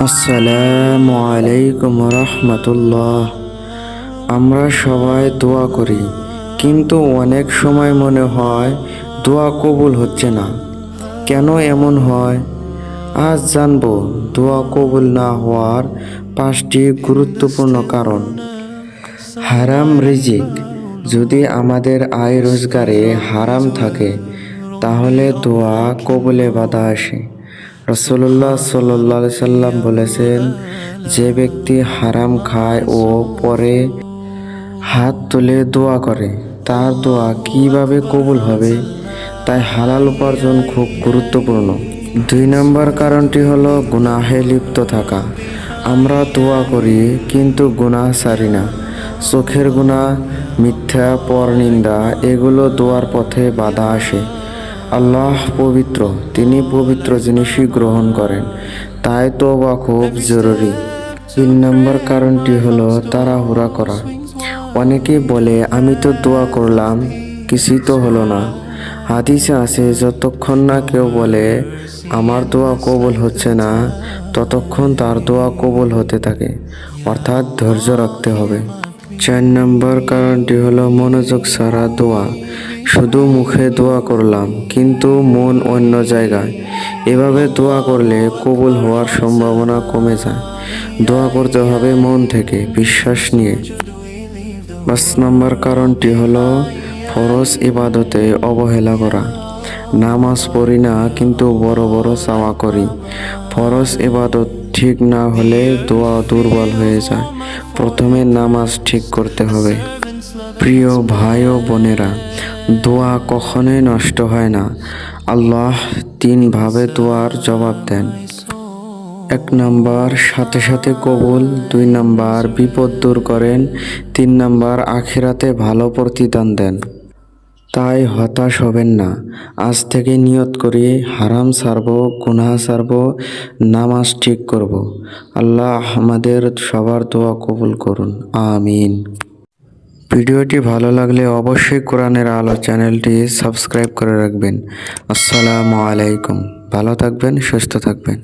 আসসালামু আলাইকুম রহমতুল্লাহ। আমরা সবাই দোয়া করি, কিন্তু অনেক সময় মনে হয় দোয়া কবুল হচ্ছে না। কেন এমন হয়? আজ জানবো দোয়া কবুল না হওয়ার 5টি গুরুত্বপূর্ণ কারণ। হারাম রিজিক। যদি আমাদের আয় রোজগারে হারাম থাকে, তাহলে দোয়া কবুলে বাধা আসে। রাসূলুল্লাহ সাল্লাল্লাহু আলাইহি সাল্লাম বলেছেন, যে ব্যক্তি হারাম খায় ও পরে হাত তুলে দোয়া করে, তার দোয়া কিভাবে কবুল হবে? তাই হালাল উপার্জন খুব গুরুত্বপূর্ণ। 2 নম্বর কারণটি হলো গুনাহে লিপ্ত থাকা। আমরা দোয়া করি কিন্তু গুনাহ ছাড়ি না। চোখের গুনাহ, মিথ্যা, পরনিন্দা এগুলো দোয়ার পথে বাধা আসে। আল্লাহ পবিত্র, তিনি পবিত্র জিনিসই গ্রহণ করেন, তাই তওবা খুব জরুরি। 3 নম্বর কারণটি হলো তাড়াহুড়া করা। অনেকেই বলে, আমি তো দোয়া করলাম, কিছুই তো হলো না। হাদিসে আছে, যতক্ষণ না কেউ বলে আমার দোয়া কবুল হচ্ছে না, ততক্ষণ তার দোয়া কবুল হতে থাকে, অর্থাৎ ধৈর্য রাখতে হবে। 4 নম্বর কারণটি হলো মনোযোগ ছাড়া দোয়া। শুধু মুখে দোয়া করলাম, কিন্তু মন অন্য জায়গায়। এভাবে দোয়া করলে কবুল হওয়ার সম্ভাবনা কমে যায়। দোয়া করতে হবে মন থেকে, বিশ্বাস নিয়ে। 5 নম্বর কারণটি হলো ফরজ ইবাদতে অবহেলা করা। নামাজ পড়ি না, কিন্তু বড় বড় চাওয়া করি। ফরজ ইবাদত ঠিক না হলে দোয়া দুর্বল হয়ে যায়। প্রথমে নামাজ ঠিক করতে হবে। প্রিয় ভাই ও বোনেরা, দোয়া কখনোই নষ্ট হয় না। আল্লাহ 3 ভাবে দোয়ার জবাব দেন। 1 নম্বর সাথে সাথে কবুল, 2 নম্বর বিপদ দূর করেন, 3 নম্বর আখিরাতে ভালো প্রতিদান দেন। তাই হতাশ হবেন না। আজ থেকে নিয়ত করি, হারাম ছাড়বো, গুনাহ ছাড়বো, নামাজ ঠিক করব। আল্লাহ আমাদের সবার দোয়া কবুল করুন, আমিন। ভিডিওটি ভালো লাগলে অবশ্যই কোরআনের আলো চ্যানেলটি সাবস্ক্রাইব করে রাখবেন। আসসালামু আলাইকুম। ভালো থাকবেন, সুস্থ থাকবেন।